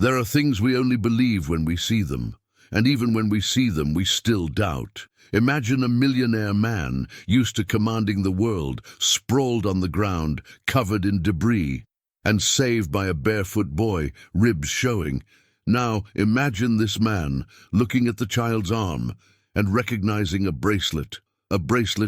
There are things we only believe when we see them, and even when we see them, we still doubt. Imagine a millionaire man, used to commanding the world, sprawled on the ground, covered in debris, and saved by a barefoot boy, ribs showing. Now, imagine this man, looking at the child's arm, and recognizing a bracelet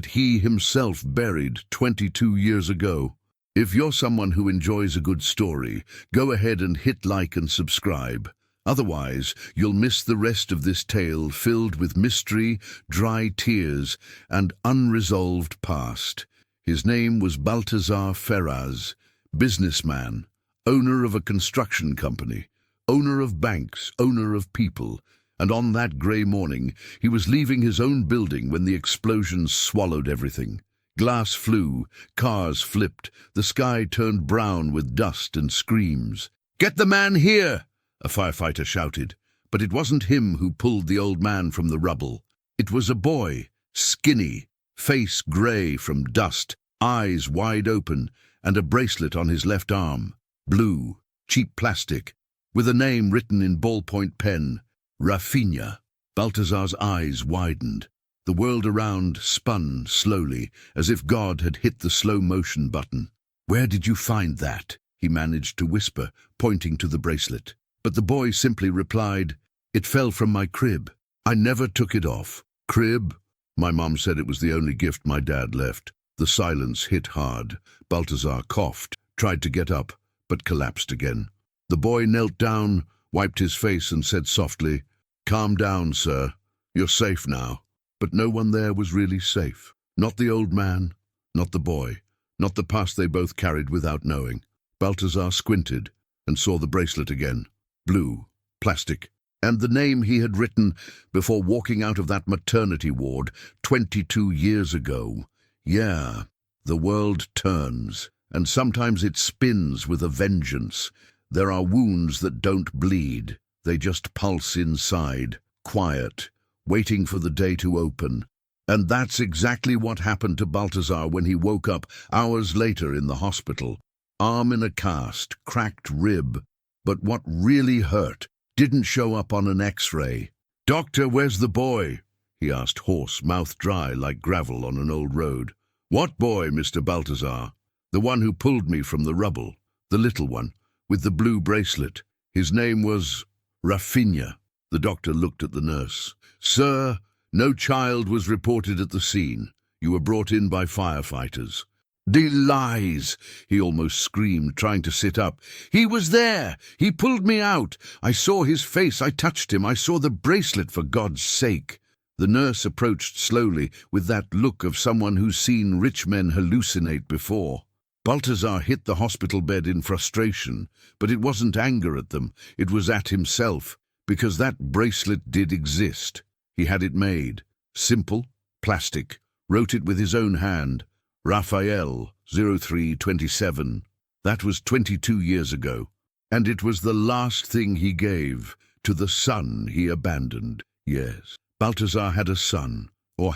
he himself buried 22 years ago. If you're someone who enjoys a good story, go ahead and hit like and subscribe. Otherwise, you'll miss the rest of this tale filled with mystery, dry tears, and unresolved past. His name was Baltazar Ferraz, businessman, owner of a construction company, owner of banks, owner of people, and on that grey morning, he was leaving his own building when the explosion swallowed everything. Glass flew, cars flipped, the sky turned brown with dust and screams. "Get the man here!" a firefighter shouted. But it wasn't him who pulled the old man from the rubble. It was a boy, skinny, face grey from dust, eyes wide open, and a bracelet on his left arm. Blue, cheap plastic, with a name written in ballpoint pen, Rafinha. Baltazar's eyes widened. The world around spun slowly, as if God had hit the slow-motion button. "Where did you find that?" he managed to whisper, pointing to the bracelet. But the boy simply replied, "It fell from my crib. I never took it off." "Crib?" My mom said it was the only gift my dad left. The silence hit hard. Baltazar coughed, tried to get up, but collapsed again. The boy knelt down, wiped his face and said softly, "Calm down, sir. You're safe now." But no one there was really safe. Not the old man, not the boy, not the past they both carried without knowing. Baltazar squinted and saw the bracelet again. Blue, plastic, and the name he had written before walking out of that maternity ward 22 years ago. Yeah, the world turns, and sometimes it spins with a vengeance. There are wounds that don't bleed. They just pulse inside, quiet, waiting for the day to open. And that's exactly what happened to Baltazar when he woke up hours later in the hospital. Arm in a cast, cracked rib. But what really hurt didn't show up on an X-ray. "Doctor, where's the boy?" he asked, hoarse, mouth dry like gravel on an old road. "What boy, Mr. Baltazar?" "The one who pulled me from the rubble. The little one, with the blue bracelet. His name was Rafinha." The doctor looked at the nurse. "Sir, no child was reported at the scene. You were brought in by firefighters." "The lies!" he almost screamed, trying to sit up. "He was there! He pulled me out! I saw his face, I touched him, I saw the bracelet, for God's sake!" The nurse approached slowly, with that look of someone who's seen rich men hallucinate before. Baltazar hit the hospital bed in frustration, but it wasn't anger at them, it was at himself, because that bracelet did exist. He had it made. Simple, plastic, wrote it with his own hand. Raphael, 0327. That was 22 years ago. And it was the last thing he gave to the son he abandoned. Yes, Baltazar had a son, or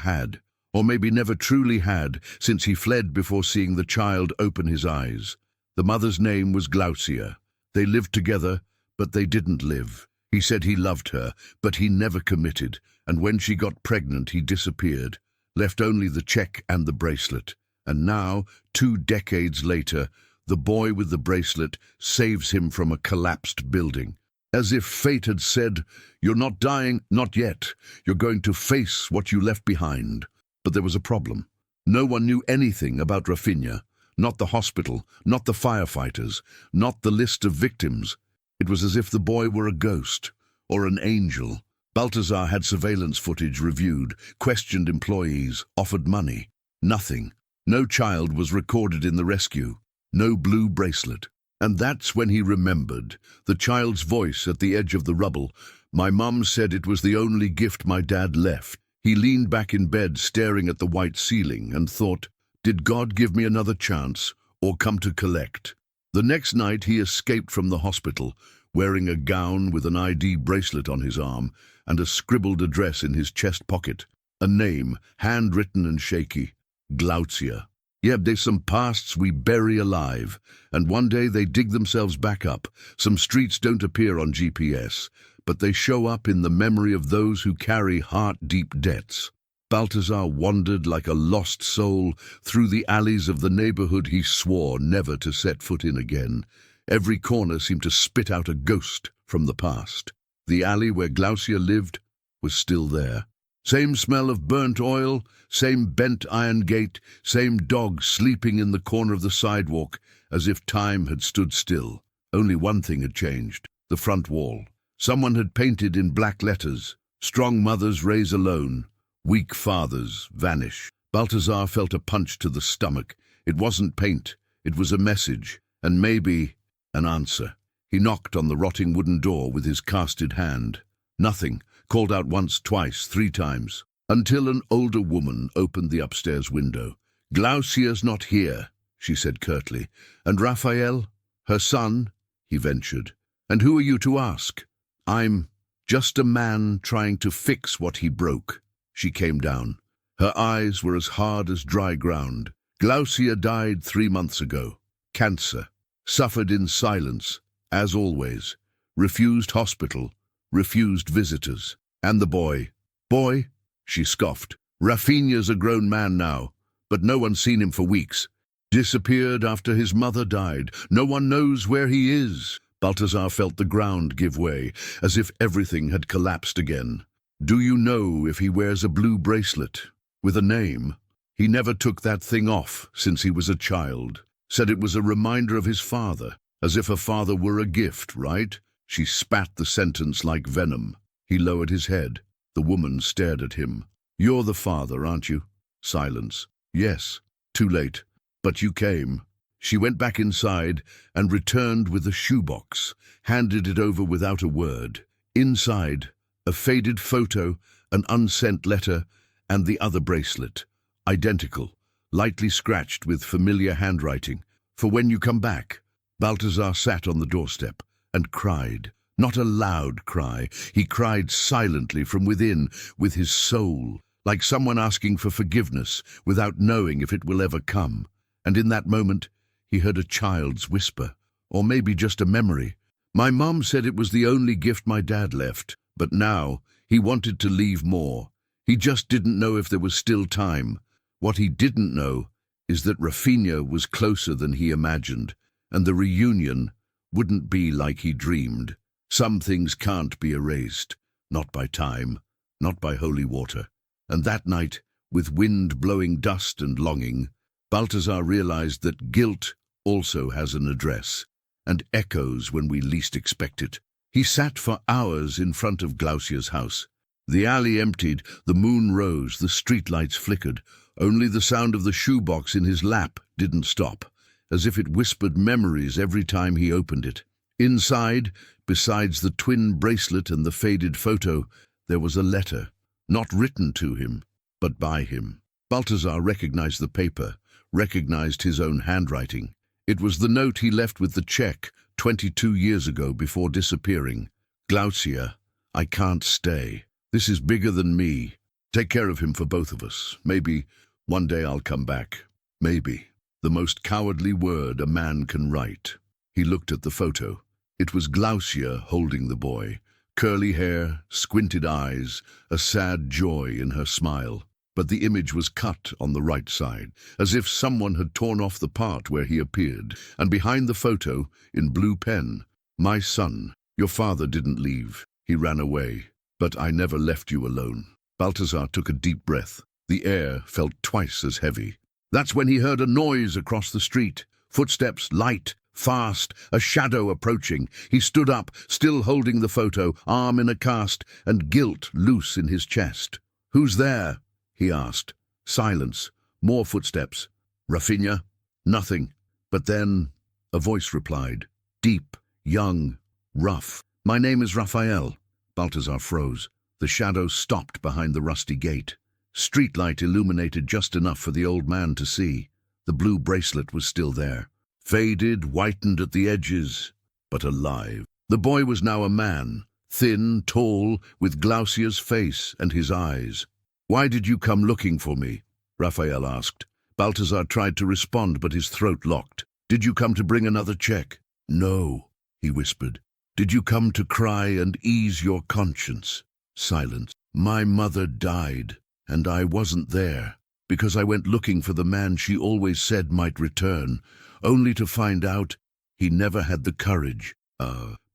maybe never truly had, since he fled before seeing the child open his eyes. The mother's name was Glaucia. They lived together, but they didn't live. He said he loved her, but he never committed, and when she got pregnant he disappeared, left only the check and the bracelet. And now, 2 decades later, the boy with the bracelet saves him from a collapsed building. As if fate had said, "You're not dying, not yet. You're going to face what you left behind." But there was a problem. No one knew anything about Rafinha, not the hospital, not the firefighters, not the list of victims. It was as if the boy were a ghost, or an angel. Baltazar had surveillance footage reviewed, questioned employees, offered money. Nothing. No child was recorded in the rescue. No blue bracelet. And that's when he remembered, the child's voice at the edge of the rubble. "My mum said it was the only gift my dad left." He leaned back in bed, staring at the white ceiling, and thought, did God give me another chance, or come to collect? The next night he escaped from the hospital, wearing a gown with an ID bracelet on his arm and a scribbled address in his chest pocket. A name, handwritten and shaky, Glaucia. Yeah, there's some pasts we bury alive, and one day they dig themselves back up. Some streets don't appear on GPS, but they show up in the memory of those who carry heart-deep debts. Balthazar wandered like a lost soul through the alleys of the neighborhood he swore never to set foot in again. Every corner seemed to spit out a ghost from the past. The alley where Glaucia lived was still there. Same smell of burnt oil, same bent iron gate, same dog sleeping in the corner of the sidewalk, as if time had stood still. Only one thing had changed: the front wall. Someone had painted in black letters, "Strong mothers raise alone, weak fathers vanish." Balthazar felt a punch to the stomach. It wasn't paint, it was a message, and maybe an answer. He knocked on the rotting wooden door with his casted hand. Nothing. Called out once, twice, 3 times, until an older woman opened the upstairs window. "Glaucia's not here," she said curtly. "And Raphael, her son?" he ventured. "And who are you to ask?" "I'm just a man trying to fix what he broke." She came down. Her eyes were as hard as dry ground. "Glaucia died 3 months ago. Cancer. Suffered in silence, as always. Refused hospital. Refused visitors. And the boy." "Boy?" she scoffed. "Rafinha's a grown man now, but no one's seen him for weeks. Disappeared after his mother died. No one knows where he is." Balthazar felt the ground give way, as if everything had collapsed again. "Do you know if he wears a blue bracelet with a name?" "He never took that thing off since he was a child. Said it was a reminder of his father, as if a father were a gift, right?" She spat the sentence like venom. He lowered his head. The woman stared at him. "You're the father, aren't you?" Silence. "Yes." "Too late. But you came." She went back inside and returned with a shoebox, handed it over without a word. Inside, a faded photo, an unsent letter, and the other bracelet. Identical, lightly scratched with familiar handwriting. "For when you come back." Balthazar sat on the doorstep and cried. Not a loud cry. He cried silently from within, with his soul, like someone asking for forgiveness without knowing if it will ever come. And in that moment, he heard a child's whisper, or maybe just a memory. "My mom said it was the only gift my dad left, but now he wanted to leave more. He just didn't know if there was still time." What he didn't know is that Rafinha was closer than he imagined, and the reunion wouldn't be like he dreamed. Some things can't be erased, not by time, not by holy water. And that night, with wind blowing dust and longing, Balthazar realized that guilt also has an address, and echoes when we least expect it. He sat for hours in front of Glaucia's house. The alley emptied, the moon rose, the streetlights flickered. Only the sound of the shoebox in his lap didn't stop, as if it whispered memories every time he opened it. Inside, besides the twin bracelet and the faded photo, there was a letter, not written to him, but by him. Balthazar recognized the paper, recognized his own handwriting. It was the note he left with the check 22 years ago before disappearing. "Glaucia, I can't stay. This is bigger than me. Take care of him for both of us. Maybe one day I'll come back. Maybe." The most cowardly word a man can write. He looked at the photo. It was Glaucia holding the boy. Curly hair, squinted eyes, a sad joy in her smile. But the image was cut on the right side, as if someone had torn off the part where he appeared. And behind the photo, in blue pen, "My son, your father didn't leave. He ran away. But I never left you alone." Balthazar took a deep breath. The air felt twice as heavy. That's when he heard a noise across the street. Footsteps, light, fast, a shadow approaching. He stood up, still holding the photo, arm in a cast, and guilt loose in his chest. "Who's there?" he asked. Silence. More footsteps. "Rafinha?" Nothing. But then a voice replied. Deep, young, rough. "My name is Raphael." Balthazar froze. The shadow stopped behind the rusty gate. Streetlight illuminated just enough for the old man to see. The blue bracelet was still there. Faded, whitened at the edges, but alive. The boy was now a man, thin, tall, with Glaucia's face and his eyes. "Why did you come looking for me?" Raphael asked. Balthazar tried to respond, but his throat locked. "Did you come to bring another check?" "No," he whispered. "Did you come to cry and ease your conscience?" Silence. "My mother died, and I wasn't there, because I went looking for the man she always said might return, only to find out he never had the courage."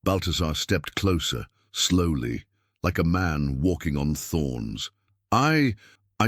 Balthazar stepped closer, slowly, like a man walking on thorns. I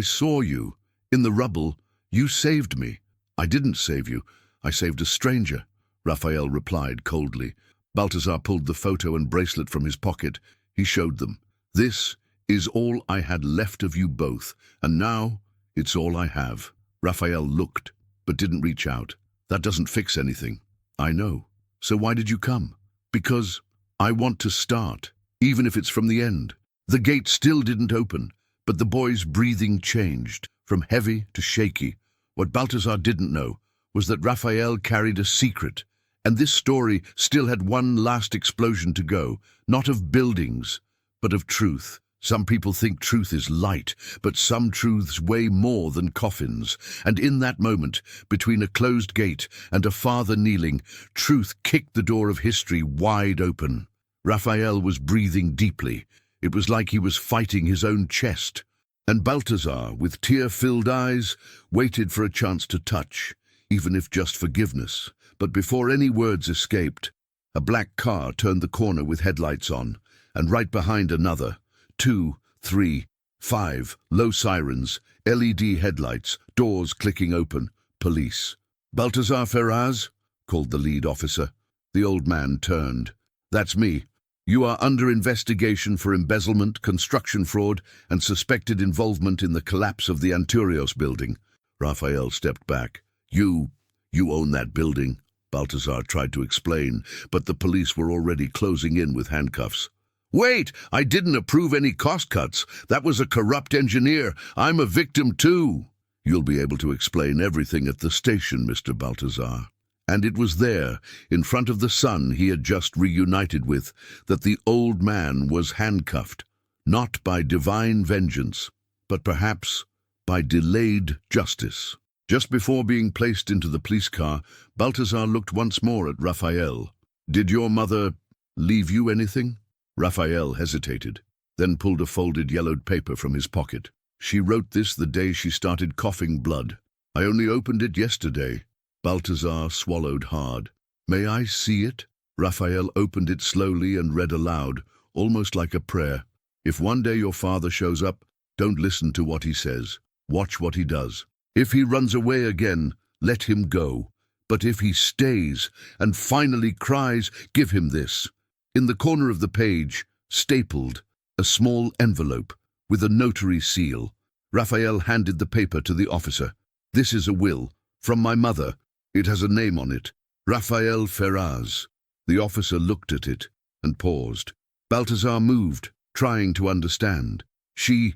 saw you. In the rubble, you saved me." "I didn't save you. I saved a stranger," Raphael replied coldly. Balthazar pulled the photo and bracelet from his pocket. He showed them. "This is all I had left of you both, and now it's all I have." Raphael looked, but didn't reach out. "That doesn't fix anything." "I know. So why did you come?" "Because I want to start, even if it's from the end." The gate still didn't open, but the boy's breathing changed, from heavy to shaky. What Balthazar didn't know was that Raphael carried a secret, and this story still had one last explosion to go, not of buildings, but of truth. Some people think truth is light, but some truths weigh more than coffins. And in that moment, between a closed gate and a father kneeling, truth kicked the door of history wide open. Raphael was breathing deeply. It was like he was fighting his own chest. And Balthazar, with tear-filled eyes, waited for a chance to touch, even if just forgiveness. But before any words escaped, a black car turned the corner with headlights on, and right behind another. 2, 3, 5, low sirens, LED headlights, doors clicking open. Police. "Balthazar Ferraz?" called the lead officer. The old man turned. "That's me. You are under investigation for embezzlement, construction fraud, and suspected involvement in the collapse of the Anturios building." Raphael stepped back. You own that building," Balthazar tried to explain, but the police were already closing in with handcuffs. "Wait! I didn't approve any cost cuts. That was a corrupt engineer. I'm a victim too." "You'll be able to explain everything at the station, Mr. Balthazar." And it was there, in front of the son he had just reunited with, that the old man was handcuffed, not by divine vengeance, but perhaps by delayed justice. Just before being placed into the police car, Balthazar looked once more at Raphael. "Did your mother leave you anything?" Raphael hesitated, then pulled a folded yellowed paper from his pocket. "She wrote this the day she started coughing blood. I only opened it yesterday." Balthazar swallowed hard. "May I see it?" Raphael opened it slowly and read aloud, almost like a prayer. "If one day your father shows up, don't listen to what he says. Watch what he does. If he runs away again, let him go. But if he stays and finally cries, give him this." In the corner of the page, stapled, a small envelope with a notary seal. Raphael handed the paper to the officer. "This is a will, from my mother. It has a name on it, Raphael Ferraz." The officer looked at it and paused. Balthazar moved, trying to understand. She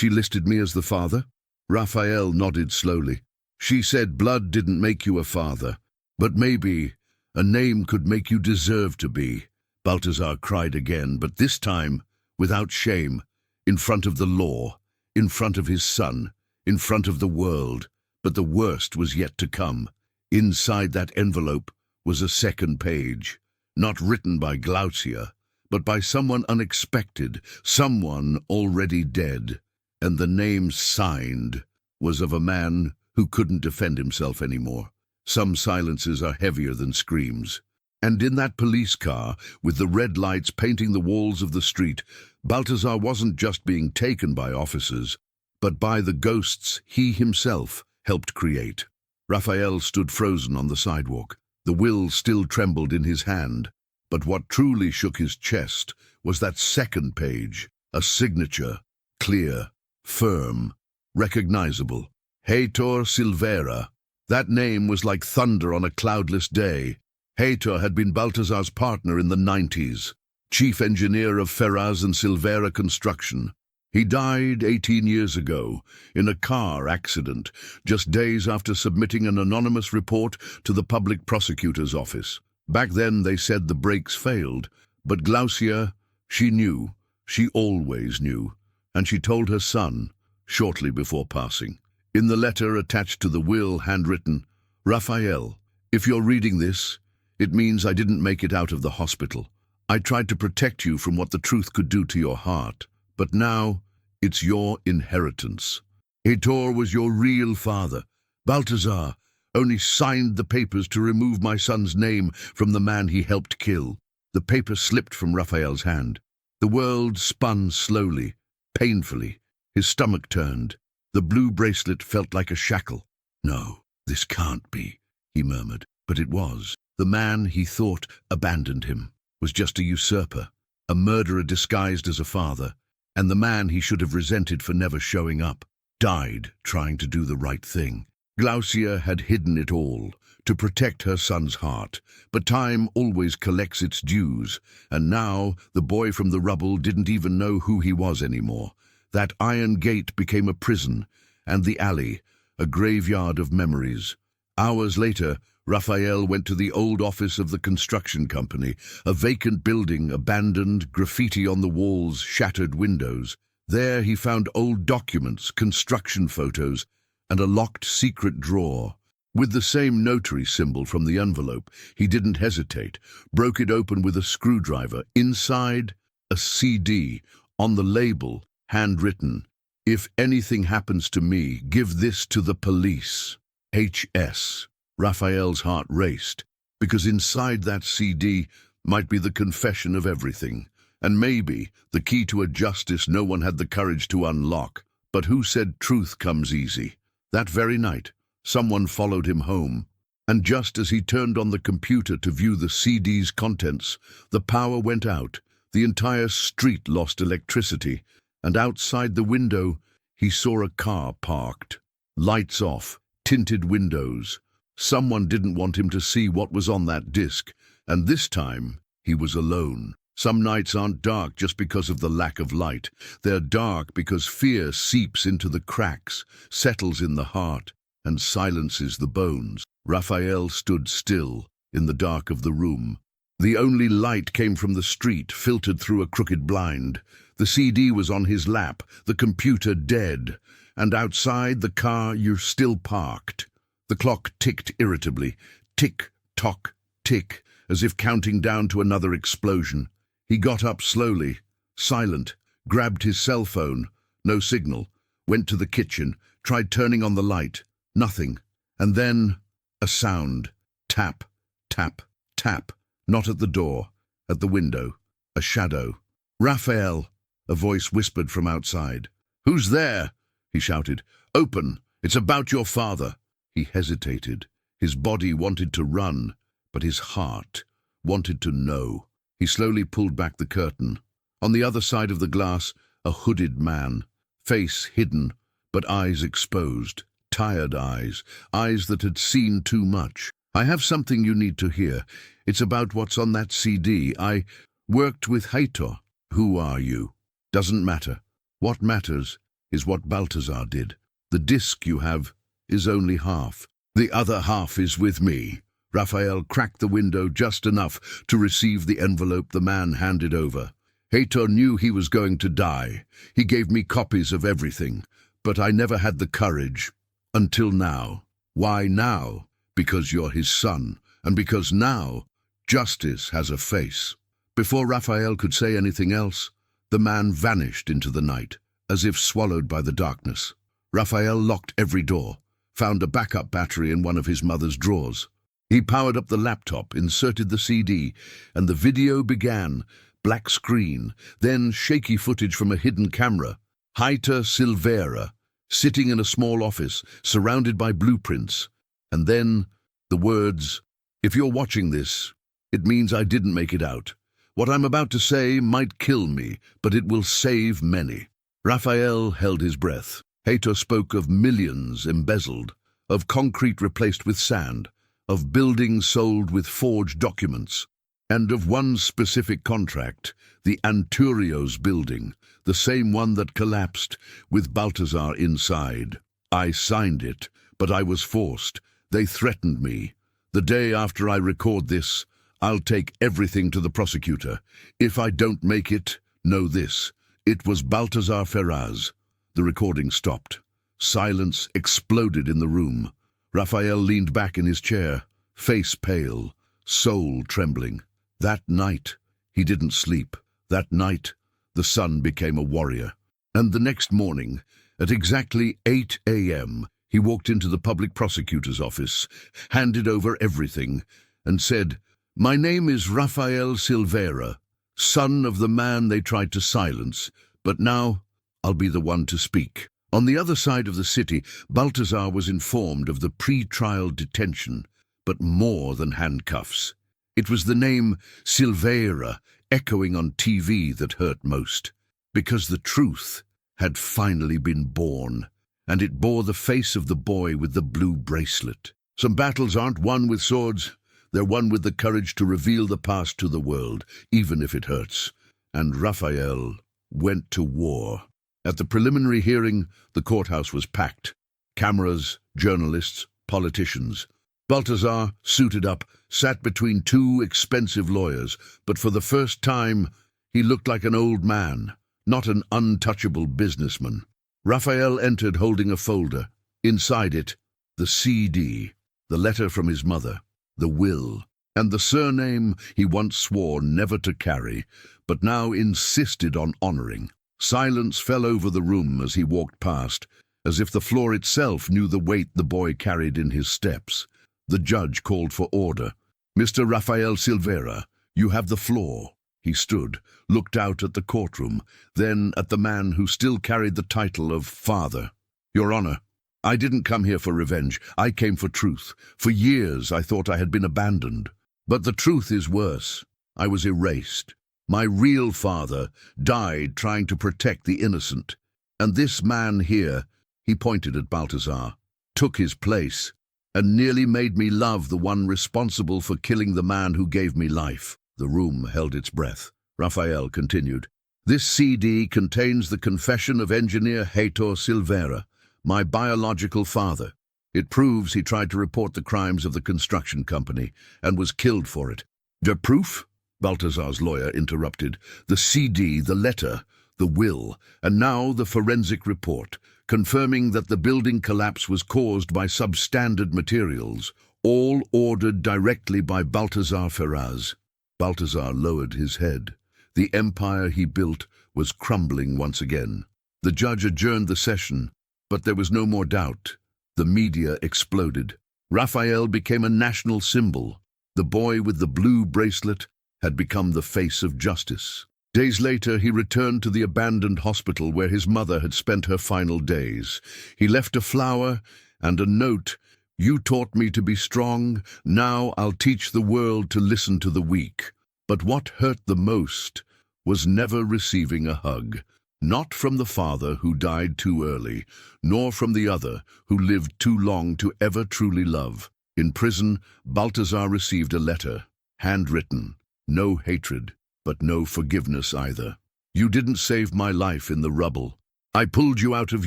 listed me as the father?" Raphael nodded slowly. "She said blood didn't make you a father, but maybe a name could make you deserve to be." Balthazar cried again, but this time without shame, in front of the law, in front of his son, in front of the world. But the worst was yet to come. Inside that envelope was a second page, not written by Glaucia, but by someone unexpected, someone already dead. And the name signed was of a man who couldn't defend himself anymore. Some silences are heavier than screams. And in that police car, with the red lights painting the walls of the street, Balthazar wasn't just being taken by officers, but by the ghosts he himself helped create. Raphael stood frozen on the sidewalk. The will still trembled in his hand, but what truly shook his chest was that second page, a signature, clear, firm, recognizable. Heitor Silveira. That name was like thunder on a cloudless day. Heitor had been Balthazar's partner in the 90s, chief engineer of Ferraz and Silveira Construction. He died 18 years ago in a car accident, just days after submitting an anonymous report to the public prosecutor's office. Back then they said the brakes failed, but Glaucia, she knew, she always knew, and she told her son shortly before passing. In the letter attached to the will, handwritten, "Raphael, if you're reading this, it means I didn't make it out of the hospital. I tried to protect you from what the truth could do to your heart, but now it's your inheritance. Heitor was your real father. Balthazar only signed the papers to remove my son's name from the man he helped kill." The paper slipped from Raphael's hand. The world spun slowly, painfully. His stomach turned. The blue bracelet felt like a shackle. "No, this can't be," he murmured. But it was. The man he thought abandoned him was just a usurper, a murderer disguised as a father, and the man he should have resented for never showing up died trying to do the right thing. Glaucia had hidden it all to protect her son's heart, but time always collects its dues, and now the boy from the rubble didn't even know who he was anymore. That iron gate became a prison, and the alley a graveyard of memories. Hours later, Raphael went to the old office of the construction company, a vacant building, abandoned, graffiti on the walls, shattered windows. There he found old documents, construction photos, and a locked secret drawer. With the same notary symbol from the envelope, he didn't hesitate, broke it open with a screwdriver. Inside, a CD, on the label, handwritten, "If anything happens to me, give this to the police. HS." Raphael's heart raced, because inside that CD might be the confession of everything, and maybe the key to a justice no one had the courage to unlock. But who said truth comes easy? That very night, someone followed him home, and just as he turned on the computer to view the CD's contents, the power went out, the entire street lost electricity, and outside the window he saw a car parked. Lights off, tinted windows. Someone didn't want him to see what was on that disc, and this time he was alone. Some nights aren't dark just because of the lack of light. They're dark because fear seeps into the cracks, settles in the heart, and silences the bones. Raphael stood still in the dark of the room. The only light came from the street, filtered through a crooked blind. The CD was on his lap, the computer dead, and outside the car you're still parked. The clock ticked irritably, tick, tock, tick, as if counting down to another explosion. He got up slowly, silent, grabbed his cell phone, no signal, went to the kitchen, tried turning on the light, nothing. And then a sound, tap, tap, tap, not at the door, at the window, a shadow. "Raphael," a voice whispered from outside. "Who's there?" he shouted. "Open, it's about your father." He hesitated. His body wanted to run, but his heart wanted to know. He slowly pulled back the curtain. On the other side of the glass, a hooded man, face hidden, but eyes exposed, tired eyes, eyes that had seen too much. "I have something you need to hear. It's about what's on that CD. I worked with Heitor." "Who are you?" "Doesn't matter. What matters is what Balthazar did. The disc you have is only half. The other half is with me." Raphael cracked the window just enough to receive the envelope the man handed over. "Heitor knew he was going to die. He gave me copies of everything, but I never had the courage. Until now." "Why now?" "Because you're his son, and because now justice has a face." Before Raphael could say anything else, the man vanished into the night, as if swallowed by the darkness. Raphael locked every door, found a backup battery in one of his mother's drawers. He powered up the laptop, inserted the CD, and the video began. Black screen, then shaky footage from a hidden camera. Heitor Silveira, sitting in a small office, surrounded by blueprints. And then the words, "If you're watching this, it means I didn't make it out. What I'm about to say might kill me, but it will save many." Raphael held his breath. Heitor spoke of millions embezzled, of concrete replaced with sand, of buildings sold with forged documents, and of one specific contract, the Anturios building, the same one that collapsed, with Balthazar inside. "I signed it, but I was forced. They threatened me. The day after I record this, I'll take everything to the prosecutor. If I don't make it, know this. It was Balthazar Ferraz." The recording stopped. Silence exploded in the room. Raphael leaned back in his chair, face pale, soul trembling. That night, he didn't sleep. That night, the son became a warrior. And the next morning, at exactly 8 a.m., he walked into the public prosecutor's office, handed over everything, and said, "My name is Raphael Silveira, son of the man they tried to silence, but now I'll be the one to speak." On the other side of the city, Balthazar was informed of the pre-trial detention, but more than handcuffs. It was the name Silveira echoing on TV that hurt most, because the truth had finally been born, and it bore the face of the boy with the blue bracelet. Some battles aren't won with swords, they're won with the courage to reveal the past to the world, even if it hurts. And Raphael went to war. At the preliminary hearing, the courthouse was packed. Cameras, journalists, politicians. Balthazar, suited up, sat between two expensive lawyers, but for the first time, he looked like an old man, not an untouchable businessman. Raphael entered holding a folder. Inside it, the CD, the letter from his mother, the will, and the surname he once swore never to carry, but now insisted on honoring. Silence fell over the room as he walked past, as if the floor itself knew the weight the boy carried in his steps. The judge called for order. "Mr. Raphael Silveira, you have the floor." He stood, looked out at the courtroom, then at the man who still carried the title of father. "Your Honor, I didn't come here for revenge. I came for truth. For years I thought I had been abandoned. But the truth is worse. I was erased. My real father died trying to protect the innocent. And this man here," he pointed at Balthazar, "took his place and nearly made me love the one responsible for killing the man who gave me life." The room held its breath. Raphael continued, "This CD contains the confession of engineer Heitor Silveira, my biological father. It proves he tried to report the crimes of the construction company and was killed for it." "The proof?" Balthazar's lawyer interrupted. "The CD, the letter, the will, and now the forensic report, confirming that the building collapse was caused by substandard materials, all ordered directly by Balthazar Ferraz." Balthazar lowered his head. The empire he built was crumbling once again. The judge adjourned the session, but there was no more doubt. The media exploded. Raphael became a national symbol. The boy with the blue bracelet had become the face of justice. Days later, he returned to the abandoned hospital where his mother had spent her final days. He left a flower and a note. "You taught me to be strong. Now I'll teach the world to listen to the weak." But what hurt the most was never receiving a hug. Not from the father who died too early, nor from the other who lived too long to ever truly love. In prison, Balthazar received a letter, handwritten. No hatred, but no forgiveness either. "You didn't save my life in the rubble. I pulled you out of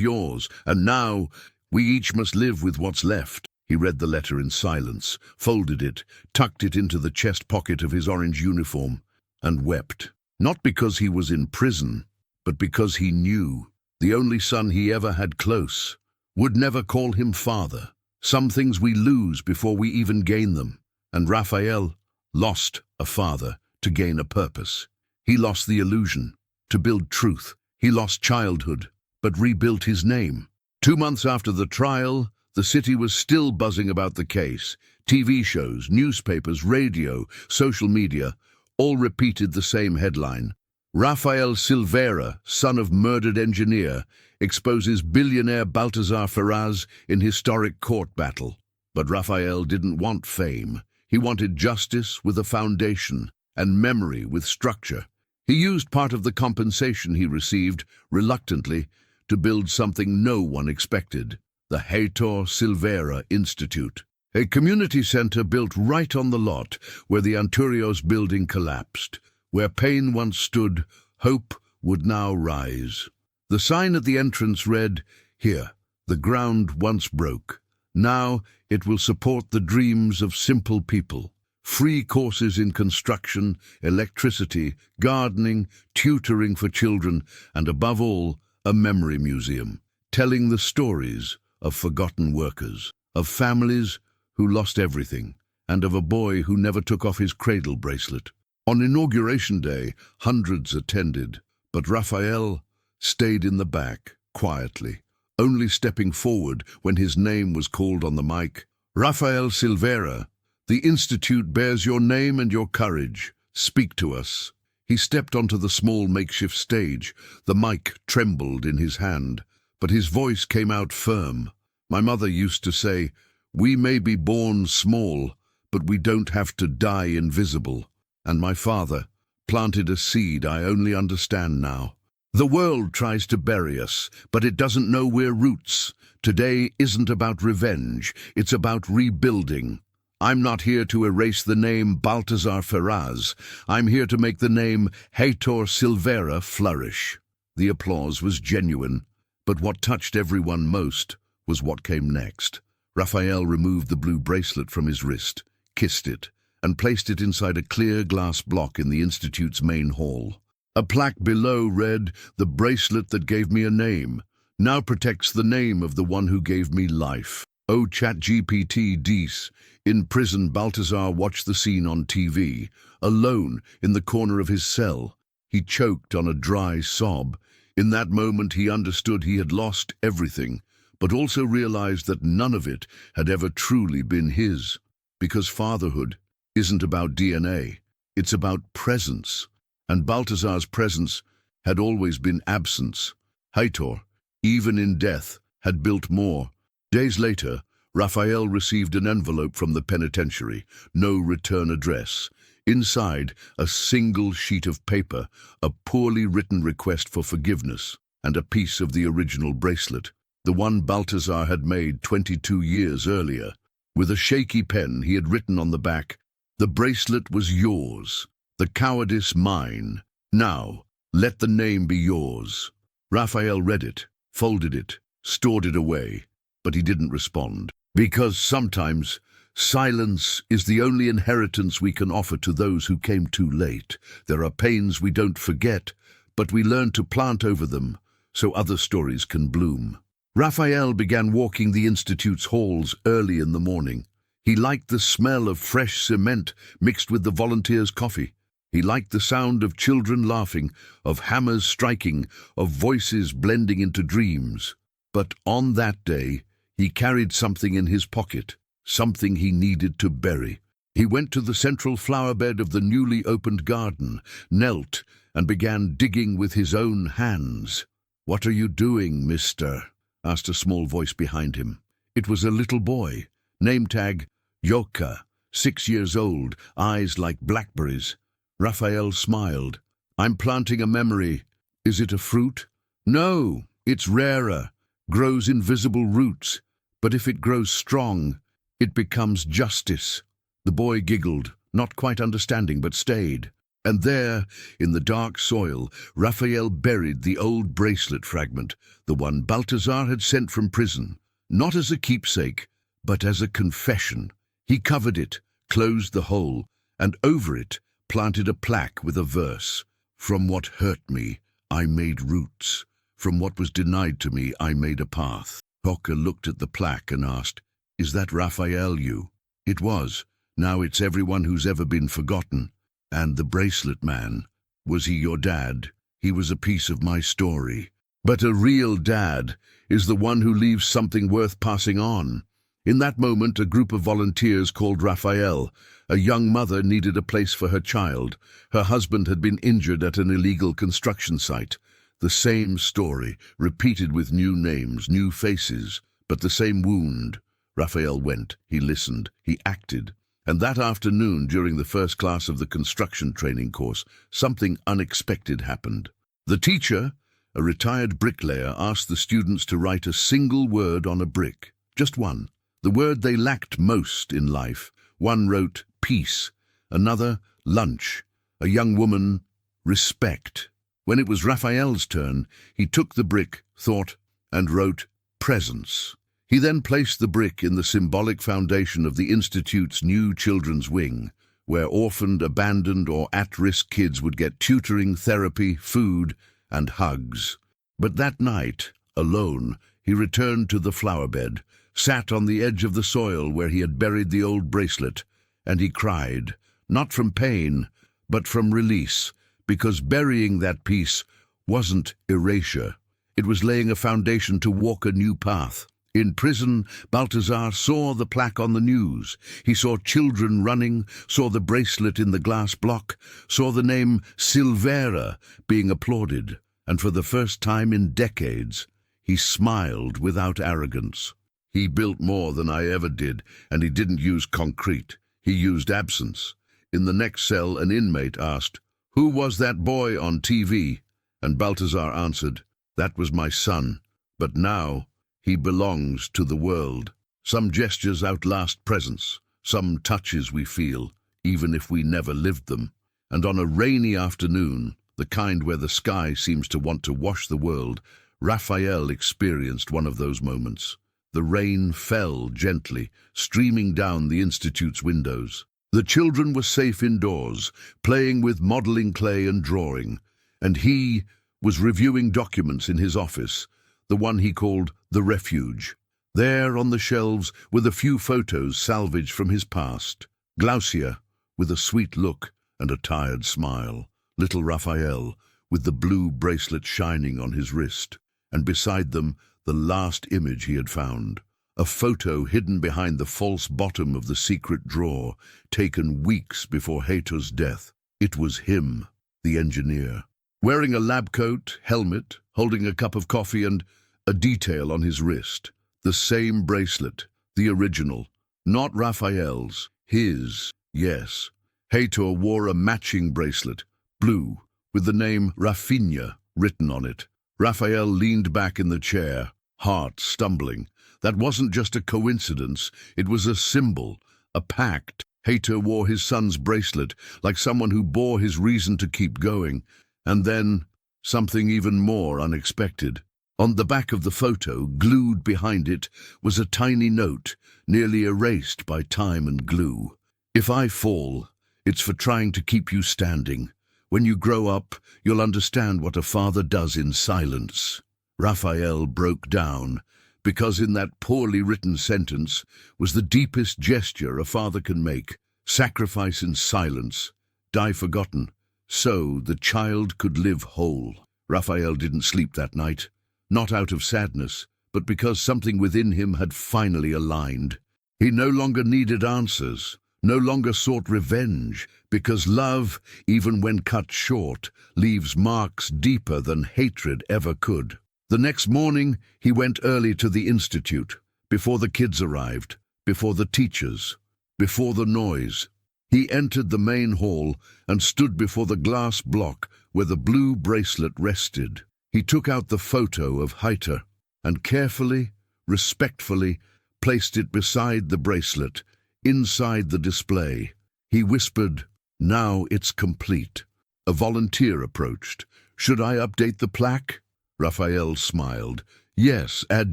yours, and now we each must live with what's left." He read the letter in silence, folded it, tucked it into the chest pocket of his orange uniform, and wept. Not because he was in prison, but because he knew the only son he ever had close would never call him father. Some things we lose before we even gain them, and Raphael lost a father to gain a purpose. He lost the illusion to build truth. He lost childhood, but rebuilt his name. 2 months after the trial, the city was still buzzing about the case. TV shows, newspapers, radio, social media, all repeated the same headline. "Raphael Silveira, son of murdered engineer, exposes billionaire Balthazar Ferraz in historic court battle." But Raphael didn't want fame. He wanted justice with a foundation and memory with structure. He used part of the compensation he received, reluctantly, to build something no one expected, the Heitor Silveira Institute, a community center built right on the lot where the Anturios building collapsed. Where pain once stood, hope would now rise. The sign at the entrance read, "Here, the ground once broke. Now it will support the dreams of simple people." Free courses in construction, electricity, gardening, tutoring for children, and above all, a memory museum. telling the stories of forgotten workers, of families who lost everything, and of a boy who never took off his cradle bracelet. On Inauguration Day, hundreds attended, but Raphael stayed in the back, quietly, only stepping forward when his name was called on the mic. "Rafael Silveira, the Institute bears your name and your courage. Speak to us." He stepped onto the small makeshift stage. The mic trembled in his hand, but his voice came out firm. "My mother used to say, we may be born small, but we don't have to die invisible. And my father planted a seed I only understand now. The world tries to bury us, but it doesn't know we're roots. Today isn't about revenge, it's about rebuilding. I'm not here to erase the name Baltazar Ferraz. I'm here to make the name Heitor Silveira flourish." The applause was genuine, but what touched everyone most was what came next. Raphael removed the blue bracelet from his wrist, kissed it, and placed it inside a clear glass block in the Institute's main hall. A plaque below read, "The bracelet that gave me a name now protects the name of the one who gave me life." Oh, ChatGPT Dees. In prison, Baltazar watched the scene on TV, alone in the corner of his cell. He choked on a dry sob. In that moment, he understood he had lost everything, but also realized that none of it had ever truly been his. Because fatherhood isn't about DNA, it's about presence. And Baltazar's presence had always been absence. Heitor, even in death, had built more. Days later, Raphael received an envelope from the penitentiary, no return address. Inside, a single sheet of paper, a poorly written request for forgiveness, and a piece of the original bracelet, the one Baltazar had made 22 years earlier. With a shaky pen, he had written on the back, "The bracelet was yours, the cowardice mine. Now, let the name be yours." Raphael read it, folded it, stored it away, but he didn't respond. Because sometimes silence is the only inheritance we can offer to those who came too late. There are pains we don't forget, but we learn to plant over them so other stories can bloom. Raphael began walking the Institute's halls early in the morning. He liked the smell of fresh cement mixed with the volunteers' coffee. He liked the sound of children laughing, of hammers striking, of voices blending into dreams. But on that day, he carried something in his pocket, something he needed to bury. He went to the central flower bed of the newly opened garden, knelt, and began digging with his own hands. "What are you doing, mister?" asked a small voice behind him. It was a little boy, name tag Yoka, 6 years old, eyes like blackberries. Raphael smiled. "I'm planting a memory." "Is it a fruit?" "No, it's rarer, grows invisible roots, but if it grows strong, it becomes justice." The boy giggled, not quite understanding, but stayed. And there, in the dark soil, Raphael buried the old bracelet fragment, the one Baltazar had sent from prison, not as a keepsake, but as a confession. He covered it, closed the hole, and over it planted a plaque with a verse. "From what hurt me, I made roots. From what was denied to me, I made a path." Hocker looked at the plaque and asked, "Is that Raphael you?" It was. Now it's everyone who's ever been forgotten. "And the bracelet man, was he your dad?" "He was a piece of my story." "But a real dad is the one who leaves something worth passing on." In that moment, a group of volunteers called Raphael. A young mother needed a place for her child. Her husband had been injured at an illegal construction site. The same story, repeated with new names, new faces, but the same wound. Raphael went, he listened, he acted. And that afternoon, during the first class of the construction training course, something unexpected happened. The teacher, a retired bricklayer, asked the students to write a single word on a brick. Just one. The word they lacked most in life. One wrote peace, another lunch, a young woman respect. When it was Raphael's turn, he took the brick, thought, and wrote presence. He then placed the brick in the symbolic foundation of the Institute's new children's wing, where orphaned, abandoned, or at-risk kids would get tutoring, therapy, food, and hugs. But that night, alone, he returned to the flower bed, sat on the edge of the soil where he had buried the old bracelet, and he cried, not from pain, but from release, because burying that piece wasn't erasure. It was laying a foundation to walk a new path. In prison, Balthazar saw the plaque on the news. He saw children running, saw the bracelet in the glass block, saw the name Silvera being applauded, and for the first time in decades, he smiled without arrogance. He built more than I ever did, and he didn't use concrete. He used absence. In the next cell, an inmate asked, "Who was that boy on TV?" And Balthazar answered, "That was my son, but now he belongs to the world." Some gestures outlast presence, some touches we feel, even if we never lived them. And on a rainy afternoon, the kind where the sky seems to want to wash the world, Raphael experienced one of those moments. The rain fell gently, streaming down the Institute's windows. The children were safe indoors, playing with modeling clay and drawing, and he was reviewing documents in his office, the one he called the refuge. There on the shelves were the few photos salvaged from his past. Glaucia, with a sweet look and a tired smile. Little Raphael, with the blue bracelet shining on his wrist. And beside them, the last image he had found. A photo hidden behind the false bottom of the secret drawer, taken weeks before Hato's death. It was him, the engineer. Wearing a lab coat, helmet, holding a cup of coffee and a detail on his wrist. The same bracelet, the original. Not Raphael's, his, yes. Hator wore a matching bracelet, blue, with the name Rafinha written on it. Raphael leaned back in the chair, heart stumbling. That wasn't just a coincidence, it was a symbol, a pact. Hator wore his son's bracelet like someone who bore his reason to keep going. And then, something even more unexpected. On the back of the photo, glued behind it, was a tiny note, nearly erased by time and glue. "If I fall, it's for trying to keep you standing. When you grow up, you'll understand what a father does in silence." Raphael broke down, because in that poorly written sentence was the deepest gesture a father can make. Sacrifice in silence, die forgotten, so the child could live whole. Raphael didn't sleep that night, not out of sadness, but because something within him had finally aligned. He no longer needed answers, no longer sought revenge, because love, even when cut short, leaves marks deeper than hatred ever could. The next morning, he went early to the Institute, before the kids arrived, before the teachers, before the noise. He entered the main hall and stood before the glass block where the blue bracelet rested. He took out the photo of Hator and carefully, respectfully, placed it beside the bracelet, inside the display. He whispered, "Now it's complete." A volunteer approached. "Should I update the plaque?" Raphael smiled. "Yes, add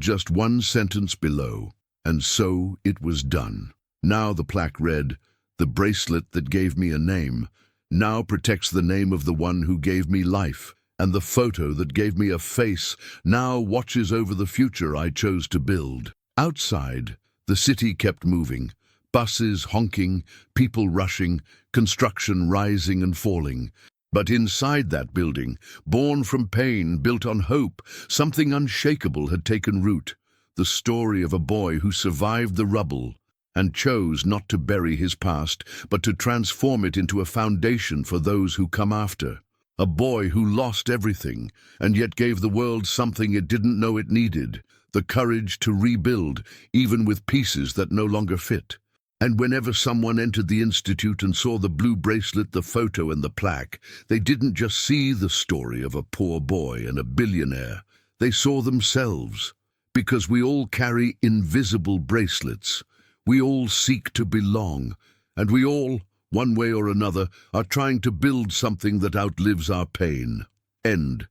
just one sentence below." And so it was done. Now the plaque read, "The bracelet that gave me a name now protects the name of the one who gave me life, and the photo that gave me a face now watches over the future I chose to build." Outside, the city kept moving. Buses honking, people rushing, construction rising and falling. But inside that building, born from pain, built on hope, something unshakable had taken root. The story of a boy who survived the rubble and chose not to bury his past, but to transform it into a foundation for those who come after. A boy who lost everything and yet gave the world something it didn't know it needed, the courage to rebuild, even with pieces that no longer fit. And whenever someone entered the Institute and saw the blue bracelet, the photo and the plaque, they didn't just see the story of a poor boy and a billionaire. They saw themselves. Because we all carry invisible bracelets. We all seek to belong. And we all, one way or another, are trying to build something that outlives our pain. End.